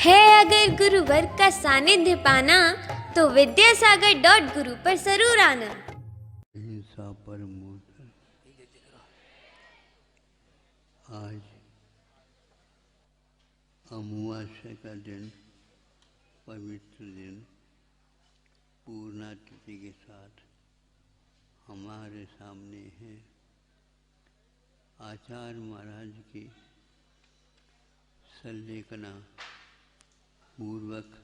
है अगर गुरुवर का सानिध्य पाना तो विद्यासागर.गुरु पर जरूर आना। हिंसा परमो धर्म। आज अमावस्या का दिन, पवित्र दिन, पूर्णा तिथि के साथ हमारे सामने है। आचार्य महाराज की संलेखना पूर्वक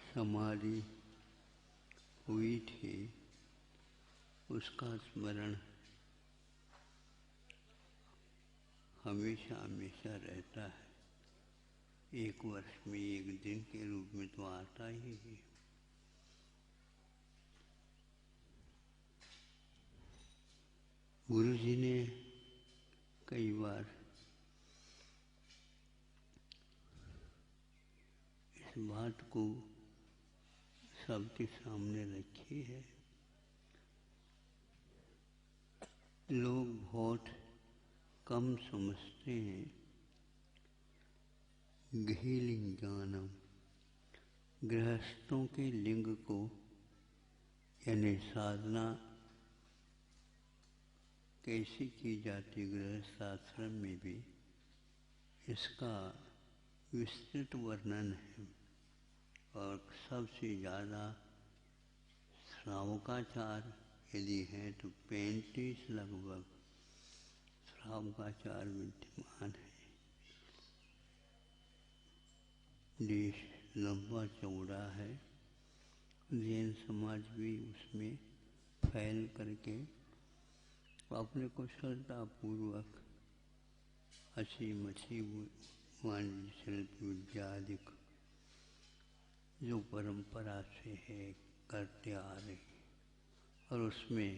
समाधि हुई थी, उसका स्मरण हमेशा हमेशा रहता है। एक वर्ष में एक दिन के रूप में तो आता ही है। गुरु जी ने कई बार इस बात को सबके सामने रखी है। लोग बहुत कम समझते हैं। गृहलिंगानम, गृहस्थों के लिंग को यानी साधना कैसी की जाती गृहस्थ आश्रम में भी, इसका विस्तृत वर्णन है। और सबसे ज़्यादा श्रावकाचार यदि है तो 35 लगभग श्रावकाचार विद्यमान है। देश लंबा चौड़ा है। जैन समाज भी उसमें फैल करके अपने कुशलतापूर्वक हंसी मछी वाणिज्य शिल्प विद्या आदि जो परंपरा से है करते आ रहे, और उसमें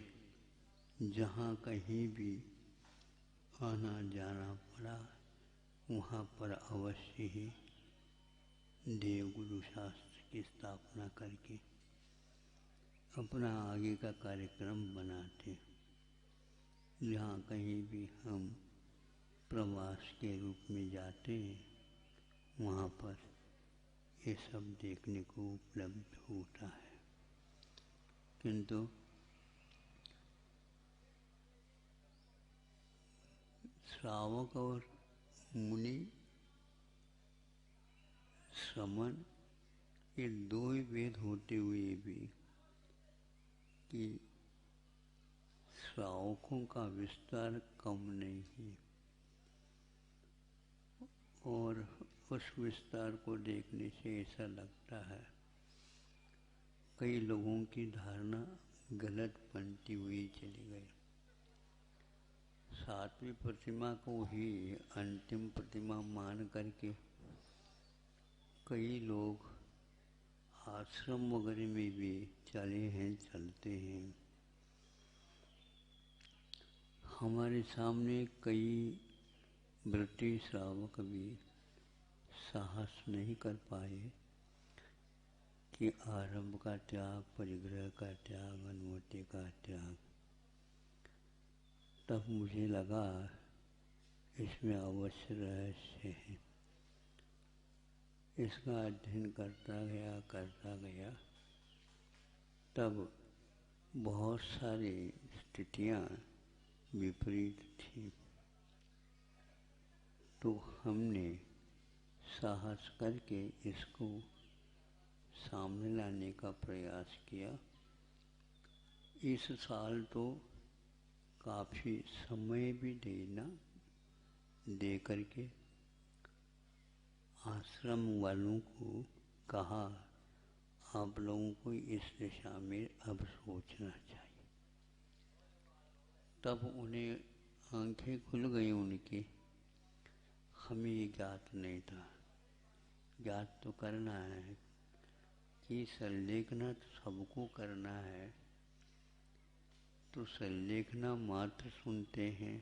जहाँ कहीं भी आना जाना पड़ा वहाँ पर अवश्य ही देवगुरु शास्त्र की स्थापना करके अपना आगे का कार्यक्रम बनाते। जहाँ कहीं भी हम प्रवास के रूप में जाते हैं वहाँ पर ये सब देखने को उपलब्ध होता है। किंतु श्रावक और मुनि श्रमण ये दो ही भेद होते हुए भी कि श्रावकों का विस्तार कम नहीं है, और उस विस्तार को देखने से ऐसा लगता है कई लोगों की धारणा गलत बनती हुई चली गई। सातवीं प्रतिमा को ही अंतिम प्रतिमा मान करके कई लोग आश्रम वगैरह में भी चलते हैं। हमारे सामने कई ब्रिटिश श्रावक भी साहस नहीं कर पाए कि आरंभ का त्याग, परिग्रह का त्याग, अनुमति का त्याग। तब मुझे लगा इसमें अवश्य रहस्य है। इसका अध्ययन करता गया तब बहुत सारी स्थितियाँ विपरीत थी। तो हमने साहस करके इसको सामने लाने का प्रयास किया। इस साल तो काफ़ी समय भी दे करके आश्रम वालों को कहा आप लोगों को इस दिशा में अब सोचना चाहिए। तब उन्हें आंखें खुल गई उनकी। हमें ये ज्ञात नहीं था। ज्ञात तो करना है कि संलेखना तो सबको करना है, तो संलेखना मात्र सुनते हैं,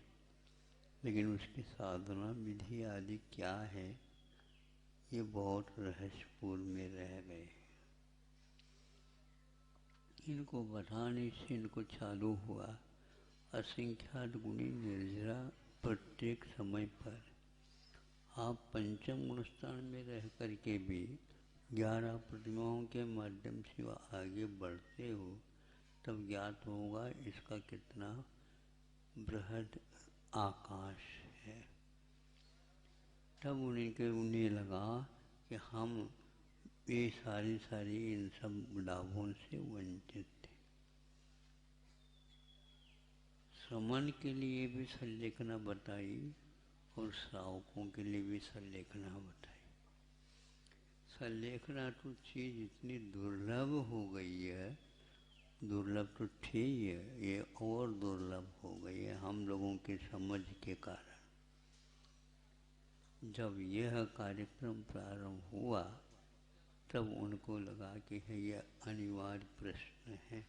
लेकिन उसकी साधना विधि आदि क्या है ये बहुत रहस्यपूर्ण में रह गए। इनको बताने से इनको चालू हुआ। असंख्यात गुणी निर्जरा प्रत्येक समय पर आप पंचम गुण स्थान में रह करके भी 11 प्रतिमाओं के माध्यम से आगे बढ़ते हो, तब ज्ञात होगा इसका कितना बृहद आकाश है। तब उन्हें लगा कि हम ये सारी इन सब लाभों से वंचित थे। श्रमण के लिए भी संलेखना बताई और श्रावकों के लिए भी संलेखना बताई। संलेखना तो चीज इतनी दुर्लभ हो गई है, दुर्लभ तो थी ये और दुर्लभ हो गई है हम लोगों की समझ के कारण। जब यह कार्यक्रम प्रारंभ हुआ तब उनको लगा कि यह अनिवार्य प्रश्न है।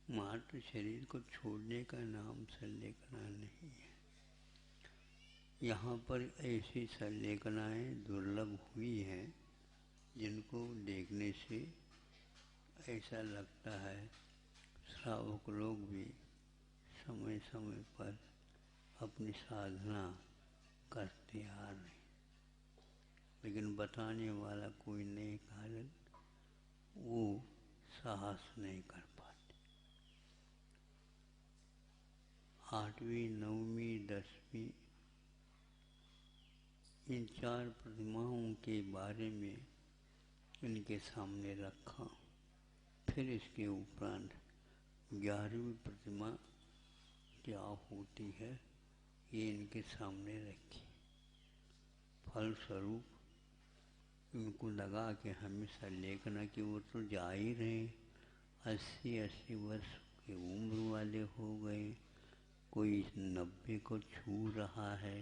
मात्र शरीर को छोड़ने का नाम संलेखना नहीं है। यहाँ पर ऐसी संलेखनाएं दुर्लभ हुई हैं जिनको देखने से ऐसा लगता है श्रावक लोग भी समय समय पर अपनी साधना करते आ रहे, लेकिन बताने वाला कोई नहीं कारण वो साहस नहीं कर पाते। 8वीं 9वीं 10वीं इन 4 प्रतिमाओं के बारे में इनके सामने रखा। फिर इसके उपरांत 11वीं प्रतिमा क्या होती है ये इनके सामने रखी। फलस्वरूप इनको लगा कि हमें संलेखना की ओर तो जा ही रहे, 80-80 वर्ष की उम्र वाले हो गए, कोई 90 को छू रहा है,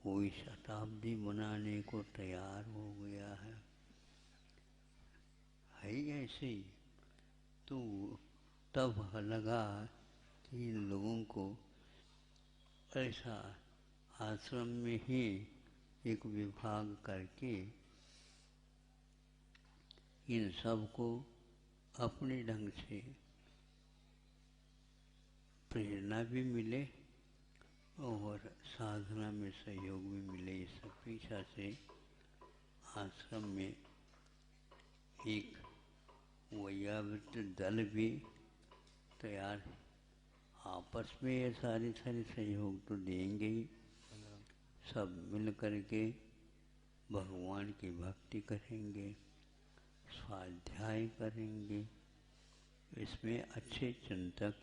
कोई शताब्दी बनाने को तैयार हो गया है ऐसे ही। तो तब लगा कि इन लोगों को ऐसा आश्रम में ही एक विभाग करके इन सब को अपने ढंग से प्रेरणा भी मिले और साधना में सहयोग भी मिले। इस अपेक्षा से आश्रम में एक वैयावृत्त दल भी तैयार है। आपस में ये सारे सहयोग तो देंगे ही, सब मिल करके भगवान की भक्ति करेंगे, स्वाध्याय करेंगे। इसमें अच्छे चिंतक,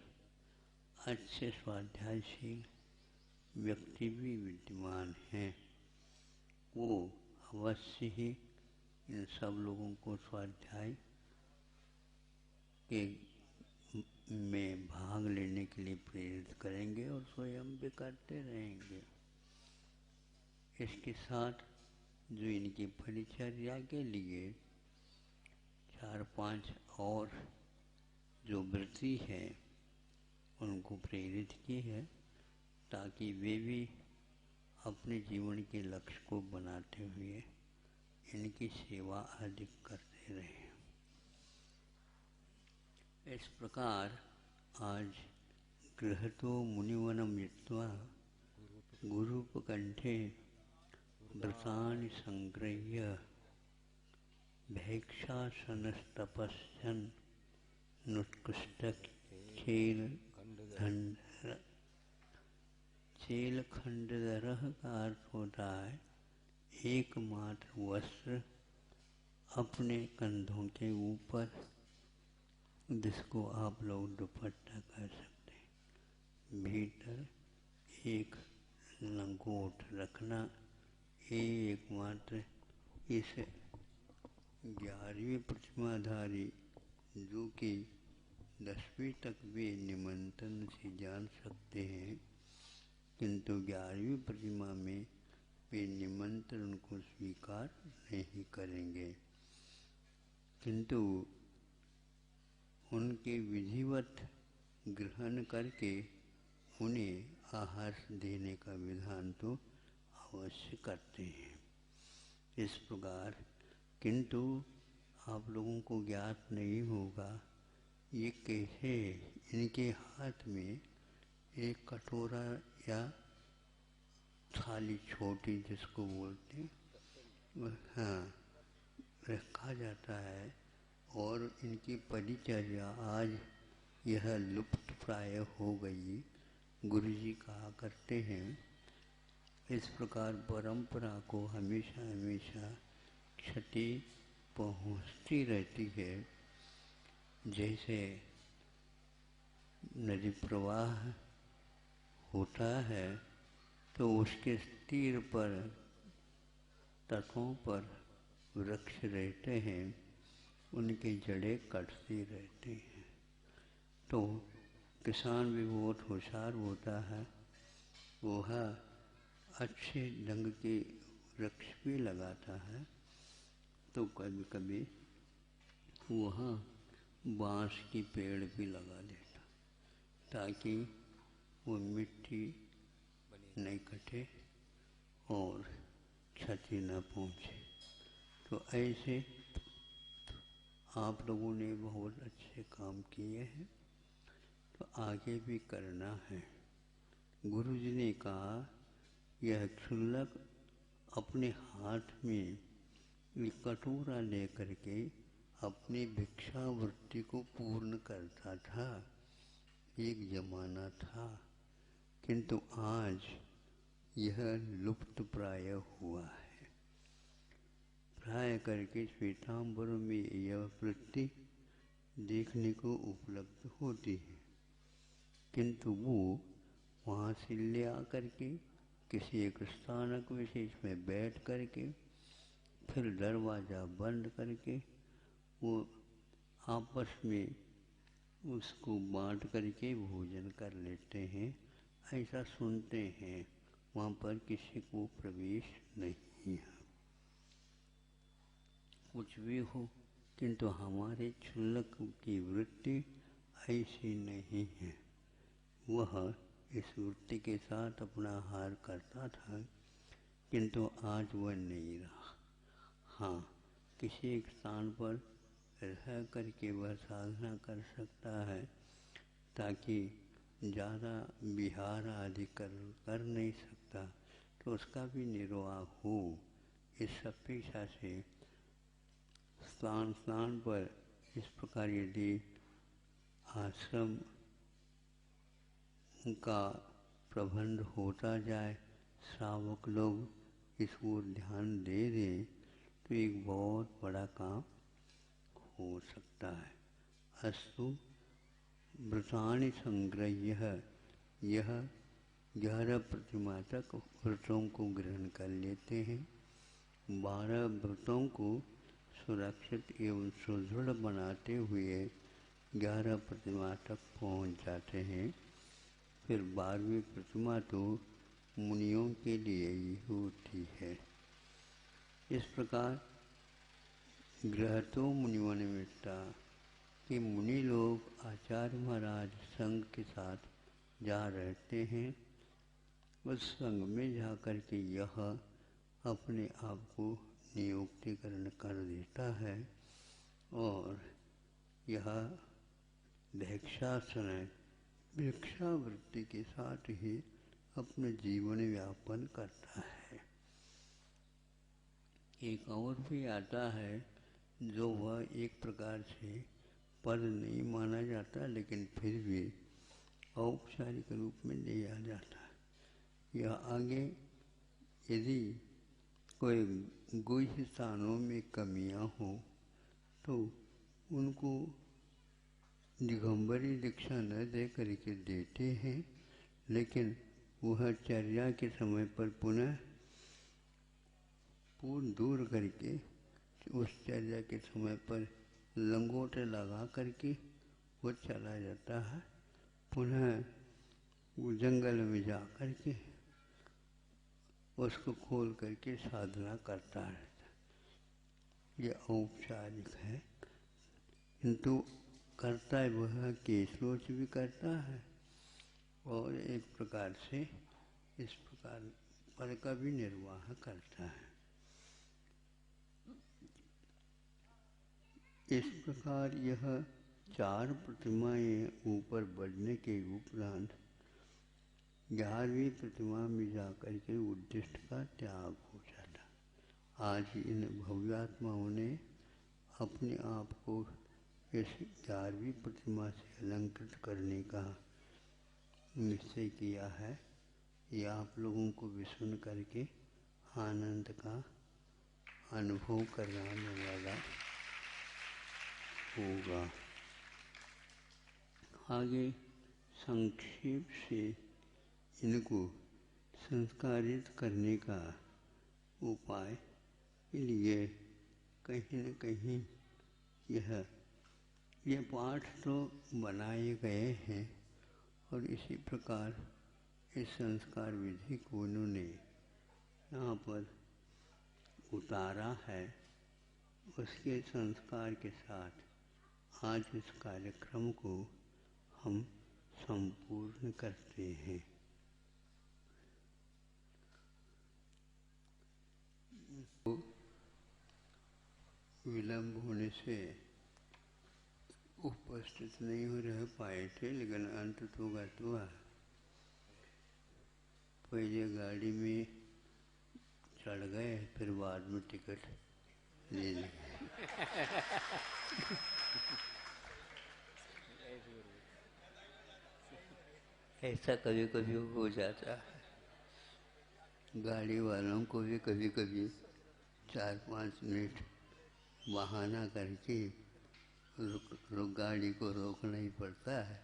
अच्छे स्वाध्यायशील व्यक्ति भी विद्यमान हैं। वो अवश्य ही इन सब लोगों को स्वाध्याय के में भाग लेने के लिए प्रेरित करेंगे और स्वयं भी करते रहेंगे। इसके साथ जो इनकी परिचर्या के लिए 4-5 और जो वृत्ति है उनको प्रेरित की है, ताकि वे भी अपने जीवन के लक्ष्य को बनाते हुए इनकी सेवा अधिक करते रहें। इस प्रकार आज गृहतो मुनिवनं यत्वा गुरूपकण्ठे व्रतानि संगृह्य भैक्षासनस्तपस्यन् चेलखंडधरः का अर्थ होता है एकमात्र वस्त्र अपने कंधों के ऊपर, जिसको आप लोग दुपट्टा कह सकते हैं, भीतर एक लंगोट रखना। एकमात्र इस 11वीं प्रतिमाधारी जो कि 10वीं तक वे निमंत्रण से जान सकते हैं, किंतु 11वीं प्रतिमा में वे निमंत्रण को स्वीकार नहीं करेंगे, किंतु उनके विधिवत ग्रहण करके उन्हें आहार देने का विधान तो अवश्य करते हैं। इस प्रकार किंतु आप लोगों को ज्ञात नहीं होगा ये कैसे इनके हाथ में एक कटोरा या थाली छोटी जिसको बोलते हैं, हाँ, रखा जाता है। और इनकी परिचर्या आज यह लुप्त प्राय हो गई, गुरुजी कहा करते हैं। इस प्रकार परंपरा को हमेशा हमेशा क्षति पहुँचती रहती है। जैसे नदी प्रवाह होता है तो उसके तीर पर, तटों पर वृक्ष रहते हैं, उनकी जड़ें कटती रहती हैं। तो किसान भी बहुत होशियार होता है, वह अच्छे ढंग के वृक्ष भी लगाता है। तो कभी कभी वह बांस की पेड़ भी लगा देता, ताकि वो मिट्टी नहीं कटे और क्षति न पहुँचे। तो ऐसे आप लोगों ने बहुत अच्छे काम किए हैं, तो आगे भी करना है। गुरु जी ने कहा, यह क्षुल्लक अपने हाथ में एक कटोरा लेकर के अपनी भिक्षावृत्ति को पूर्ण करता था। एक जमाना था, किंतु आज यह लुप्त प्राय हुआ है। प्राय करके श्वेतांबर में यह वृत्ति देखने को उपलब्ध होती है, किंतु वो वहाँ से ले आकर के किसी एक स्थानक विशेष में बैठ करके फिर दरवाज़ा बंद करके वो आपस में उसको बांट करके भोजन कर लेते हैं। ऐसा सुनते हैं, वहाँ पर किसी को प्रवेश नहीं है। कुछ भी हो, किंतु हमारे क्षुल्लक की वृत्ति ऐसी नहीं है। वह इस वृत्ति के साथ अपना आहार करता था, किंतु आज वह नहीं रहा। हाँ, किसी एक स्थान पर रह करके वह साधना कर सकता है, ताकि ज़्यादा विहार आदि कर नहीं सकता, तो उसका भी निर्वाह हो। इस अपेक्षा से स्थान स्थान पर इस प्रकार यदि आश्रम का प्रबंध होता जाए, श्रावक लोग इस ओर ध्यान दे दें, तो एक बहुत बड़ा काम हो सकता है। अस्तु व्रतानि संग्रह्य, यह 11 प्रतिमा तक व्रतों को ग्रहण कर लेते हैं। 12 व्रतों को सुरक्षित एवं सुदृढ़ बनाते हुए 11 प्रतिमा तक पहुँच जाते हैं। फिर 12वीं प्रतिमा तो मुनियों के लिए ही होती है। इस प्रकार गृहतो मुनिवन निमित्ता कि मुनि लोग आचार्य महाराज संघ के साथ जा रहते हैं। उस संघ में जाकर के यह अपने आप को नियुक्तिकरण कर देता है और यह भिक्षावृत्ति के साथ ही अपने जीवन व्यापन करता है। एक और भी आता है, जो वह एक प्रकार से पद नहीं माना जाता, लेकिन फिर भी औपचारिक रूप में लिया जाता है। यह आगे यदि कोई गुह्य स्थानों में कमियां हो तो उनको दिगंबरी दीक्षा न दे करके देते हैं, लेकिन वह चर्या के समय पर पुनः पूर्ण दूर करके उस चर्या के समय पर लंगोटे लगा करके वो चला जाता है। पुनः वो जंगल में जा करके उसको खोल करके साधना करता रहता है। यह औपचारिक है, किंतु करता है वह केशलोच भी करता है और एक प्रकार से इस प्रकार पद का भी निर्वाह करता है। इस प्रकार यह 4 प्रतिमाएं ऊपर बढ़ने के उपरांत 11वीं प्रतिमा में जाकर के उद्दिष्ट का त्याग हो जाता। आज इन भव्यात्माओं ने अपने आप को इस 11वीं प्रतिमा से अलंकृत करने का निश्चय किया है। ये आप लोगों को भी सुन करके आनंद का अनुभव कराने वाला होगा। आगे संक्षेप से इनको संस्कारित करने का उपाय के लिए कहीं न कहीं यह पाठ तो बनाए गए हैं और इसी प्रकार इस संस्कार विधि को उन्होंने यहाँ पर उतारा है। उसके संस्कार के साथ आज इस कार्यक्रम को हम संपूर्ण करते हैं। विलंब होने से उपस्थित नहीं हो रह पाए थे, लेकिन अंत तो हुआ। पहले गाड़ी में चढ़ गए, फिर बाद में टिकट ले लिए। ऐसा कभी कभी हो जाता है। गाड़ी वालों को भी कभी कभी 4-5 मिनट बहाना करके गाड़ी को रोकना ही पड़ता है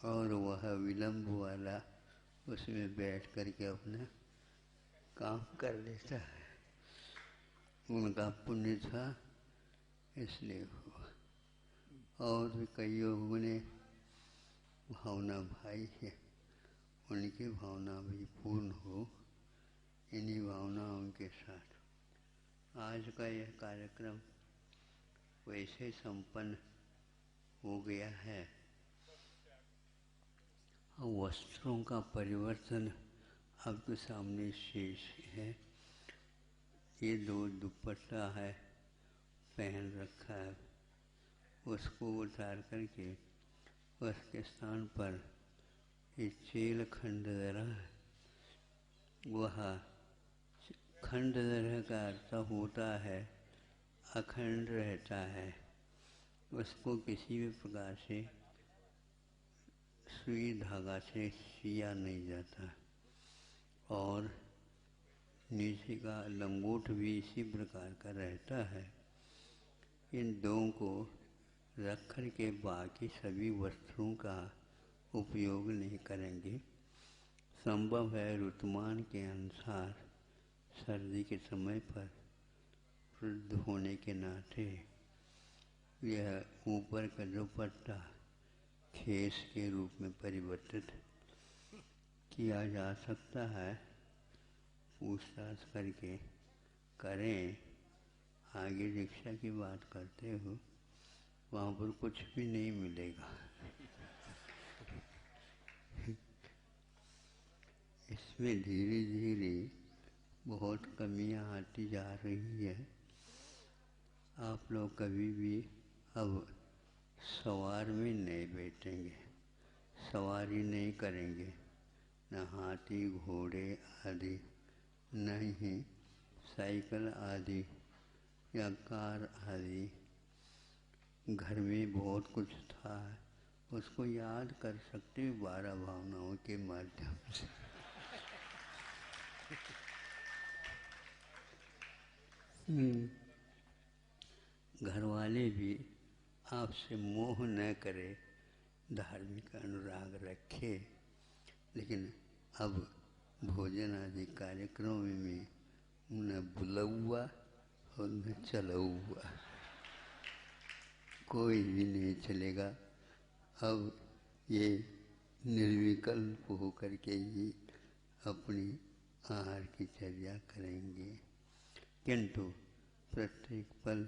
और वह विलंब वाला उसमें बैठ करके अपना काम कर लेता है। उनका पुण्य था इसलिए हुआ। और भी कई लोगों ने भावना भाई है, उनकी भावना भी पूर्ण हो। इन्हीं भावनाओं के साथ आज का यह कार्यक्रम वैसे संपन्न हो गया है। वस्त्रों का परिवर्तन आपके सामने शेष है। ये 2 दुपट्टा है पहन रखा है, उसको उतार करके उसके स्थान पर ये चेल खंड दरा है। वह खंड दरा का अर्थ होता है अखंड रहता है, उसको किसी भी प्रकार से सुई धागा से सिया नहीं जाता। और नीचे का लंगोट भी इसी प्रकार का रहता है। इन 2 को रख कर के बाकी सभी वस्त्रों का उपयोग नहीं करेंगे। संभव है ऋतुमान के अनुसार सर्दी के समय पर वृद्ध होने के नाते यह ऊपर का दुपट्टा खेस के रूप में परिवर्तित किया जा सकता है। पूछताछ करके करें। आगे दीक्षा की बात करते हो, वहाँ पर कुछ भी नहीं मिलेगा। इसमें धीरे धीरे बहुत कमियां आती जा रही है। आप लोग कभी भी अब सवार में नहीं बैठेंगे, सवारी नहीं करेंगे, न हाथी घोड़े आदि, न ही साइकिल आदि या कार आदि। घर में बहुत कुछ था, उसको याद कर सकते 12 भावनाओं के माध्यम से। घर वाले भी आपसे मोह न करे, धार्मिक अनुराग रखे, लेकिन अब भोजन आदि कार्यक्रमों में न बुलौआ और न चलौआ, कोई भी नहीं चलेगा। अब ये निर्विकल्प होकर के ही अपनी आहार की चर्या करेंगे, किंतु प्रत्येक पल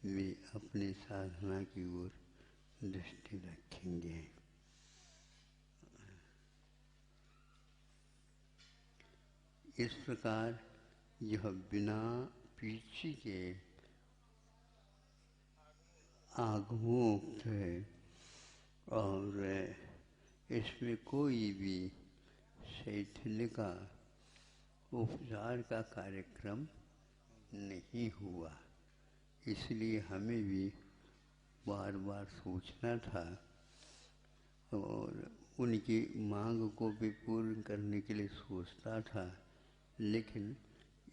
वे अपने साधना की ओर दृष्टि रखेंगे। इस प्रकार यह बिना पीछे के आगमोक्त है और इसमें कोई भी शैथिल्य का उपचार का कार्यक्रम नहीं हुआ। इसलिए हमें भी बार बार सोचना था और उनकी मांग को भी पूर्ण करने के लिए सोचता था, लेकिन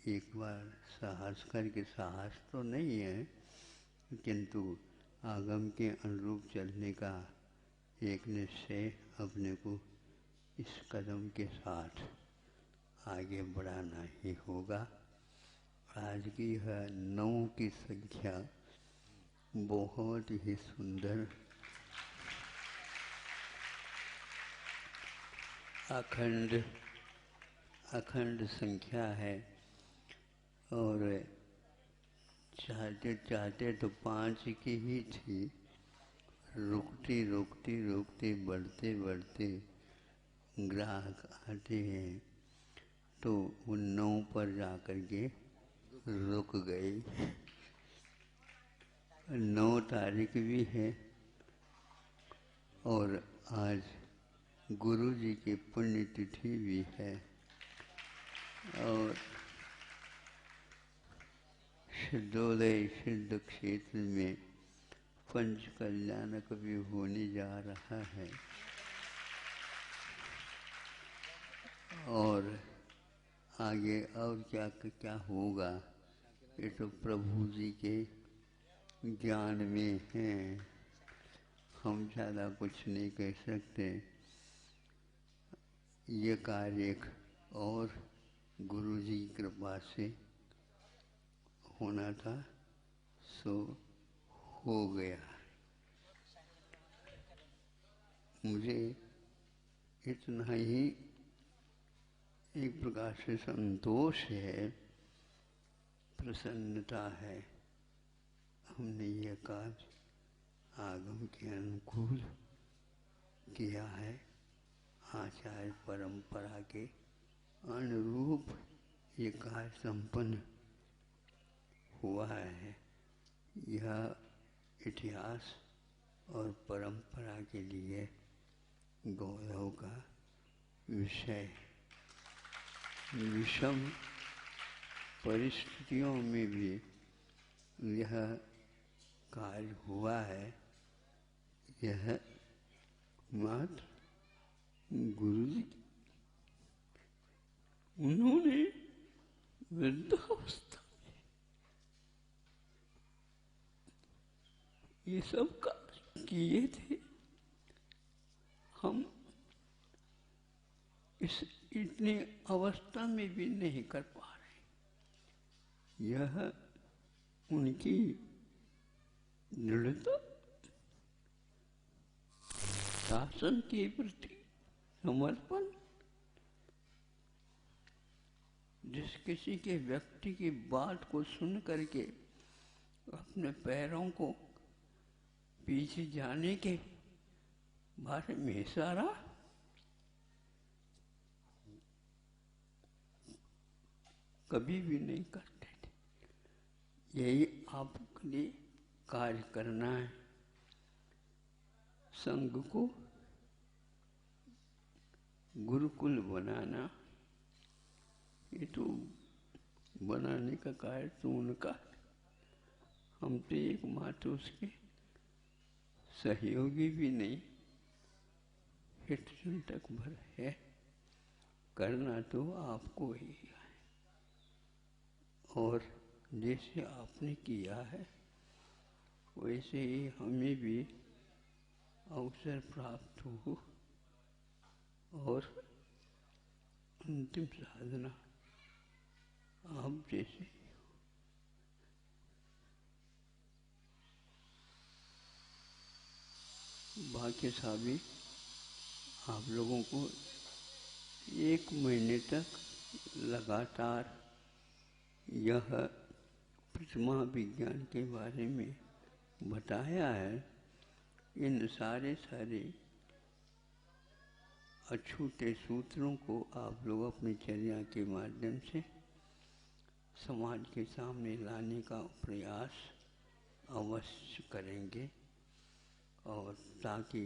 एक बार साहस करके, साहस तो नहीं है किंतु आगम के अनुरूप चलने का एक निश्चय अपने को इस कदम के साथ आगे बढ़ाना ही होगा। आज की है 9 की संख्या बहुत ही सुंदर अखंड संख्या है और चाहते चाहते तो 5 की ही थी। रुकती बढ़ते बढ़ते ग्राहक आते हैं तो वो 9 पर जाकर के रुक गए। 9 तारीख भी है और आज गुरु जी की पुण्यतिथि भी है और सिद्धोदय सिद्ध क्षेत्र में पंच कल्याणक भी होने जा रहा है और आगे और क्या क्या होगा ये तो प्रभु जी के ज्ञान में है, हम ज़्यादा कुछ नहीं कह सकते। ये कार्य और गुरु जी की कृपा से होना था सो हो गया। मुझे इतना ही एक प्रकार से संतोष है, प्रसन्नता है। हमने ये कार्य आगम के अनुकूल किया है, आचार्य परंपरा के अनुरूप ये कार्य संपन्न हुआ है। यह इतिहास और परंपरा के लिए गौरव का विषय। विषम परिस्थितियों में भी यह कार्य हुआ है। यह मात्र गुरु जी उन्होंने वृद्धावस्था में ये सब कार्य किए थे। हम इस इतनी अवस्था में भी नहीं कर पा रहे। यह उनकी दृढ़ता, शासन के प्रति समर्पण, जिस किसी के व्यक्ति की बात को सुन करके अपने पैरों को पीछे जाने के बारे में इशारा, कभी भी नहीं करते थे। यही आपके लिए कार्य करना है। संघ को गुरुकुल बनाना, ये तो बनाने का कार्य तो उनका, हम तो एकमात्र उसके सहयोगी भी नहीं, हित चिंतक भर है। करना तो आपको ही है और जैसे आपने किया है वैसे ही हमें भी अवसर प्राप्त हो और अंतिम साधना आप जैसे बाकी साहबी आप लोगों को 1 महीने तक लगातार यह प्रतिमा विज्ञान के बारे में बताया है। इन सारे अछूते सूत्रों को आप लोग अपनी चर्या के माध्यम से समाज के सामने लाने का प्रयास अवश्य करेंगे और ताकि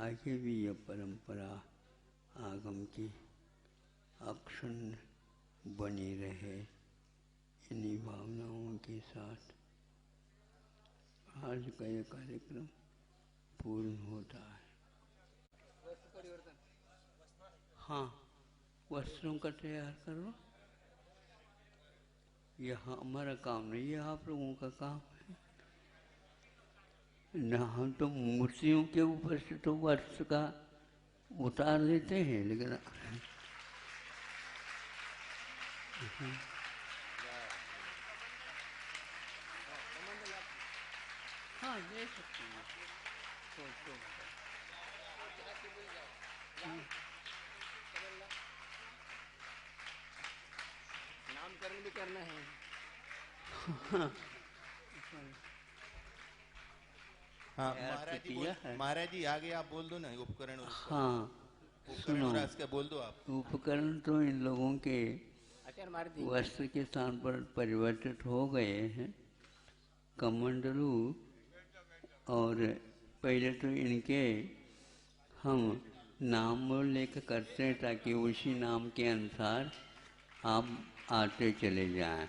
आगे भी यह परंपरा आगम की अक्षुण्ण बनी रहे, इन्हीं भावनाओं के साथ आज का यह कार्यक्रम पूर्ण होता है। हाँ, वस्त्रों का तैयार करो। यह हमारा काम नहीं है, आप लोगों का काम है न। हम तो मूर्तियों के ऊपर से तो वस्त्र का उतार देते हैं, लेकिन हाँ दे सकते हैं। नामकरण भी करना है। हाँ महाराज जी आगे आप बोल दो ना उपकरण और हाँ उपकरण और इसका बोल दो आप। उपकरण तो इन लोगों के वस्त्र के स्थान पर परिवर्तित हो गए हैं। कमंडलू और पहले तो इनके हम नाम उल्लेख करते हैं ताकि उसी नाम के अनुसार आप आते चले जाएं।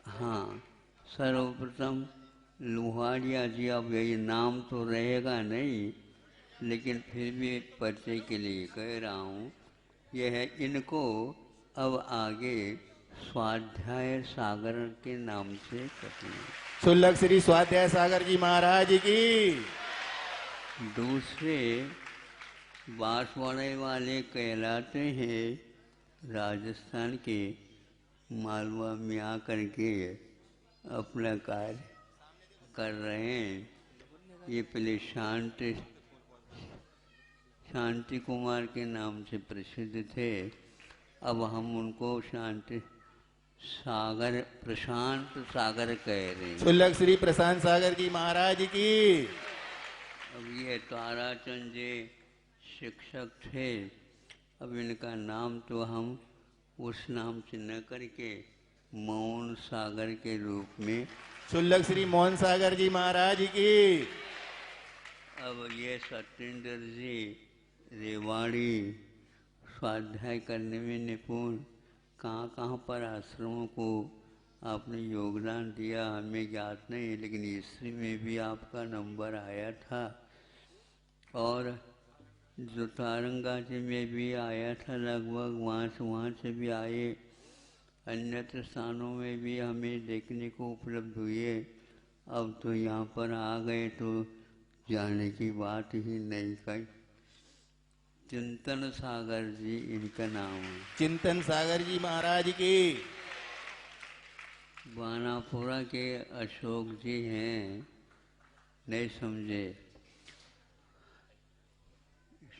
हाँ, सर्वप्रथम लुहारिया जी, अब यही नाम तो रहेगा नहीं, लेकिन फिर भी परिचय के लिए कह रहा हूँ। यह है, इनको अब आगे स्वाध्याय सागर के नाम से कहेंगे। सुल्लक श्री स्वाध्याय सागर जी महाराज की। दूसरे बांसवाड़े वाले कहलाते हैं, राजस्थान के मालवा में आकर के अपना कार्य कर रहे हैं। ये पहले शांति कुमार के नाम से प्रसिद्ध थे, अब हम उनको प्रशांत सागर कह रहे हैं। सुल्लक श्री प्रशांत सागर जी महाराज की। अब ये ताराचंद जी शिक्षक थे, अब इनका नाम तो हम उस नाम से न करके मौन सागर के रूप में। सुल्लक श्री मोहन सागर जी महाराज की। अब ये सत्येंद्र जी रेवाड़ी स्वाध्याय करने में निपुण, कहाँ पर आश्रमों को आपने योगदान दिया हमें ज्ञात नहीं, लेकिन हिस्ट्री में भी आपका नंबर आया था और जो तारंगाजी में भी आया था लगभग, वहाँ से भी आए। अन्यत्र स्थानों में भी हमें देखने को उपलब्ध हुए। अब तो यहाँ पर आ गए तो जाने की बात ही नहीं कही। चिंतन सागर जी इनका नाम है। चिंतन सागर जी महाराज की। बानापुरा के अशोक जी हैं, नहीं समझे।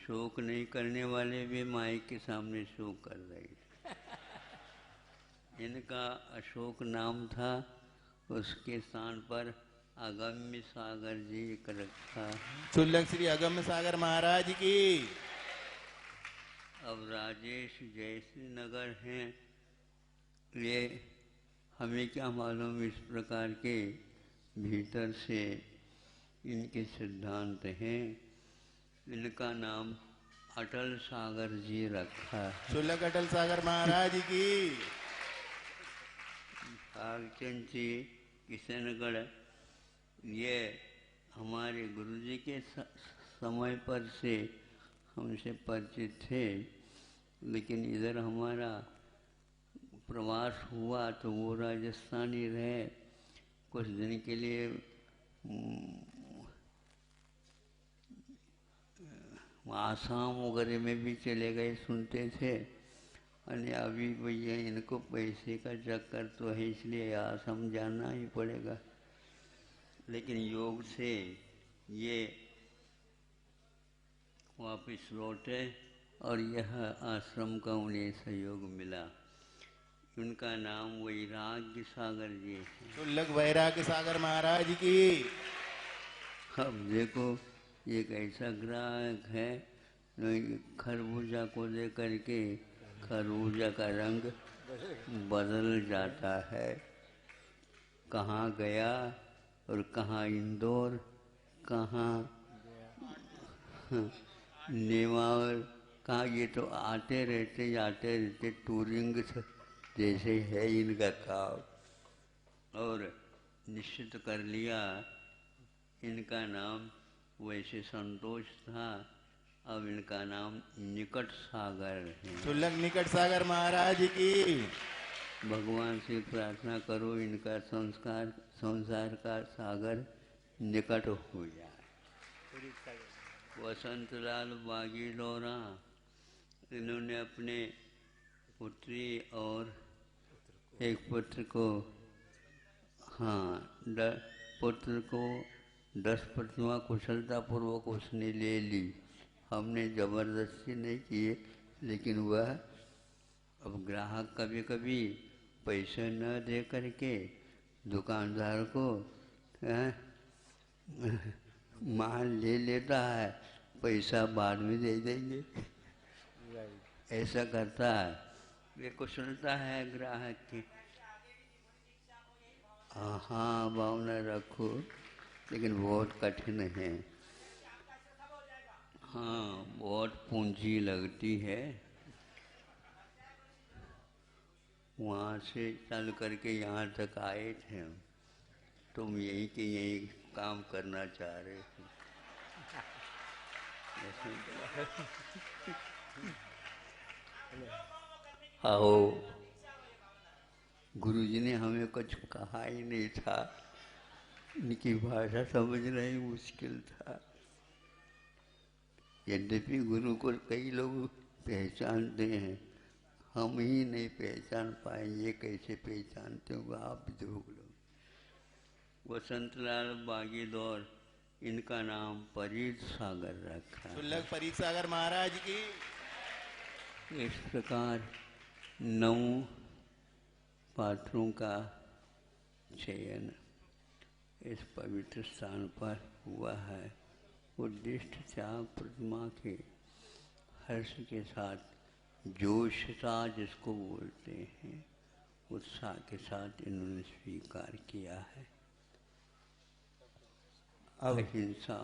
शोक नहीं करने वाले भी माइक के सामने शोक कर रहे हैं। इनका अशोक नाम था, उसके स्थान पर अगम्य सागर जी का रखा है। सुल्लक श्री अगम्य सागर महाराज की। अब राजेश जयश्री नगर हैं, ये हमें क्या मालूम, इस प्रकार के भीतर से इनके सिद्धांत हैं। इनका नाम अटल सागर जी रखा है। सुल्लक अटल सागर महाराज की। भागचंद जी किशनगढ़, ये हमारे गुरुजी के समय पर से हमसे परिचित थे, लेकिन इधर हमारा प्रवास हुआ तो वो राजस्थानी रहे। कुछ दिन के लिए आसाम वगैरह में भी चले गए, सुनते थे। और अभी भैया इनको पैसे का चक्कर तो है, इसलिए आसाम जाना ही पड़ेगा। लेकिन योग से ये वापस लौटे और यह आश्रम का उन्हें सहयोग मिला। उनका नाम वैराग्य सागर जी है। सुल्लक वैराग्य सागर महाराज की। अब देखो एक ऐसा ग्राहक है, खरबूजा को दे करके खरबूजा का रंग बदल जाता है। कहाँ गया और कहाँ इंदौर, कहाँ नेमावर, कहा ये तो आते रहते जाते रहते टूरिंग जैसे है इनका काम। और निश्चित कर लिया इनका नाम, वैसे संतोष था, अब इनका नाम निकट सागर है। शुल्लक निकट सागर महाराज की। भगवान से प्रार्थना करो इनका संसार का सागर निकट हो जाए। वसंतलाल बागी दौरा, इन्होंने अपने पुत्री और एक पुत्र को, हाँ, पुत्र को 10 प्रतिमा कुशलतापूर्वक उसने ले ली। हमने जबरदस्ती नहीं किए, लेकिन वह अब ग्राहक कभी कभी पैसे न दे करके दुकानदार को माल ले लेता है, पैसा बाद में दे देंगे, ऐसा करता है। ये कुशलता है ग्राहक की। हाँ, भावना रखो, लेकिन बहुत कठिन है। हाँ, बहुत पूंजी लगती है। वहाँ से चल करके यहाँ तक आए थे, तुम यहीं के यहीं काम करना चाह रहे थे। आओ, गुरुजी ने हमें कुछ कहा ही नहीं था, इनकी भाषा समझना ही मुश्किल था। यद्यपि गुरु को कई लोग पहचानते हैं, हम ही नहीं पहचान पाएंगे। कैसे पहचानते हो आप भी देख लो। वसंतलाल बागी दौर, इनका नाम परीत सागर रखा। शुल्लक परीत सागर महाराज की। इस प्रकार 9 पात्रों का चयन इस पवित्र स्थान पर हुआ है। उद्दिष्ट त्याग प्रतिमा के हर्ष के साथ, जोशता जिसको बोलते हैं, उत्साह के साथ इन्होंने स्वीकार किया है। अहिंसा